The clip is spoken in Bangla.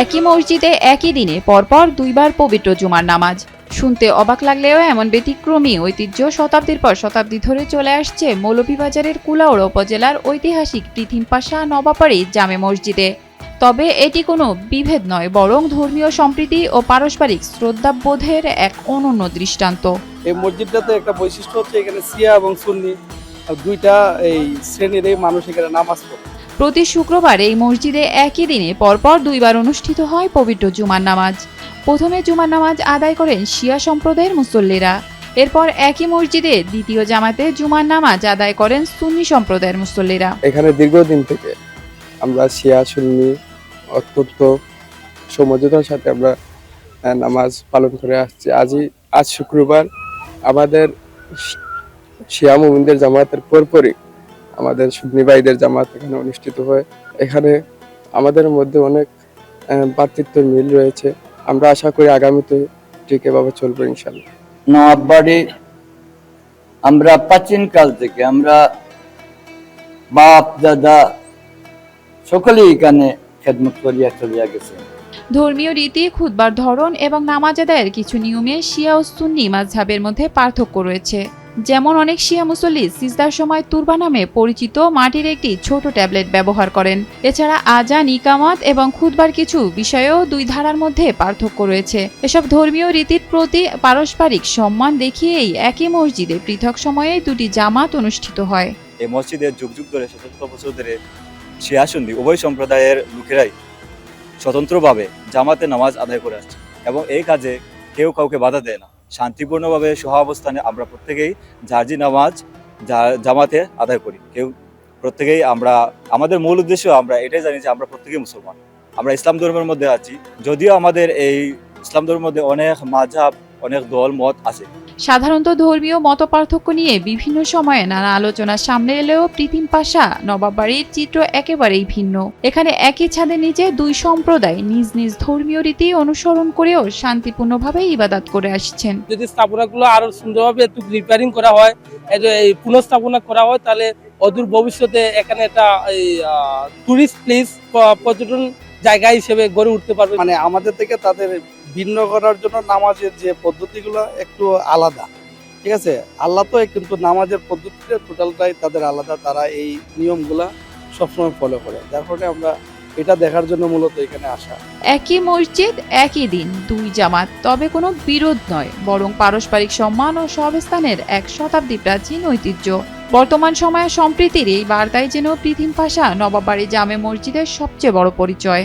একই মসজিদে একই দিনে পরপর দুইবার পবিত্র জুমার নামাজ। শুনতে অবাক লাগলেও এমন ব্যতিক্রমী ঐতিহ্য শতাব্দীর পর শতাব্দী ধরে চলে আসছে মৌলভীবাজারের কুলাউড়া উপজেলার ঐতিহাসিক পৃথিম পাশা নবাবাড়ি জামে মসজিদে। তবে এটি কোনো বিভেদ নয়, বরং ধর্মীয় সম্প্রীতি ও পারস্পরিক শ্রদ্ধাবোধের এক অনন্য দৃষ্টান্ত। এই মসজিদটাতে একটা বৈশিষ্ট্য হচ্ছে এখানে শিয়া এবং সুন্নি দুইটা এই শ্রেণীর মানুষ এখানে নামাজ পড়ে। প্রতি শুক্রবার এই মসজিদে একই দিনে পরপর দুইবার অনুষ্ঠিত হয় পবিত্র জুমার নামাজ। প্রথমে জুমার নামাজ আদায় করেন শিয়া সম্প্রদায়ের মুসল্লিরা। এরপর একই মসজিদে দ্বিতীয় জামাতে জুমার নামাজ আদায় করেন সুন্নি সম্প্রদায়ের মুসল্লিরা। এখানে দীর্ঘদিন থেকে আমরা শিয়া সুন্নি অত্যন্ত সমঝোতার সাথে আমরা নামাজ পালন করে আসছি। আজ শুক্রবার আমাদের শিয়া মুমিনদের জামাতের পরপরই আমাদের সুন্নি ভাইদের জামাত এখানে অনুষ্ঠিত হয়। এখানে আমাদের মধ্যে অনেক ভ্রাতৃত্বের মিল রয়েছে। আমরা আশা করি আগামীতে ঠিক এভাবে চলবো ইনশাল্লাহ। নবাবাড়ি আমরা প্রাচীন কাল থেকে আমরা বাপ দাদা সকলেই এখানে খেদমত করিয়া চলিয়া গেছে। ধর্মীয় রীতি, খুতবার ধরন এবং নামাজ আদায়ের কিছু নিয়মে শিয়া ও সুন্নি মাযহাবের মধ্যে পার্থক্য রয়েছে। যেমন অনেক শিয়া মুসল্লি সিজদার সময় তুরবা নামে পরিচিত মাটির একটি ছোট ট্যাবলেট ব্যবহার করেন। এছাড়া আজান, ইকামত এবং খুতবার কিছু বিষয়েও দুই ধারার মধ্যে পার্থক্য রয়েছে। এসব ধর্মীয় রীতির প্রতি পারস্পরিক সম্মান দেখিয়েই একই মসজিদে পৃথক সময়ে দুটি জামাত অনুষ্ঠিত হয়। এই মসজিদে যুগ যুগ ধরে শত বছর ধরে শিয়া সুন্নি উভয় সম্প্রদায়ের লোকেরাই স্বতন্ত্রভাবে জামাতে নামাজ আদায় করে আসছে এবং এই কাজে কেউ কাউকে বাধা দেয় না। শান্তিপূর্ণভাবে সহাবস্থানে আমরা প্রত্যেকেই জার্জি নামাজ জামাতে আদায় করি। প্রত্যেকেই আমাদের মূল উদ্দেশ্য আমরা এটাই জানি যে আমরা প্রত্যেকেই মুসলমান, আমরা ইসলাম ধর্মের মধ্যে আছি। যদিও আমাদের এই ইসলাম ধর্মের মধ্যে অনেক মাযহাব, অনেক দল মত আছে। সাধারণত ধর্মীয় মতপার্থক্য নিয়ে বিভিন্ন সময়ে নানা আলোচনা সামনে এলেও পৃথিম পাশা নবাবাড়ির চিত্র একেবারেই ভিন্ন। এখানে একই ছাদের নিচে দুই সম্প্রদায় নিজ নিজ ধর্মীয় রীতি অনুসরণ করেও শান্তিপূর্ণভাবে ইবাদত করে আসছেন। যদি স্থাপনাগুলো আরো সুন্দরভাবে একটু রিপেয়ারিং করা হয়, এই পুনঃস্থাপনা করা হয়, তাহলে অদূর ভবিষ্যতে এখানে একটা টুরিস্ট প্লেস, পর্যটন জায়গা হিসেবে গড়ে উঠতে পারবে। মানে আমাদের থেকে তাদের ভিন্ন করার জন্য নামাজের যে পদ্ধতিগুলো একটু আলাদা, ঠিক আছে। আল্লাহ তো কিন্তু নামাজের পদ্ধতিটা টোটালটাই তাদের আলাদা, তারা এই নিয়মগুলা সবসময় ফলো করে, যার ফলে আমরা এটা দেখার জন্য মূলত এখানে আসা। একই মসজিদ, একই দিন, দুই জামাত, তবে কোনো বিরোধ নয়, বরং পারস্পরিক সম্মান ও সহাবস্থানের এক শতাব্দী প্রাচীন ঐতিহ্য। বর্তমান সময়ে সম্প্রীতির এই বার্তায় যেন পৃথিম পাশা নবাবাড়ি জামে মসজিদের সবচেয়ে বড় পরিচয়।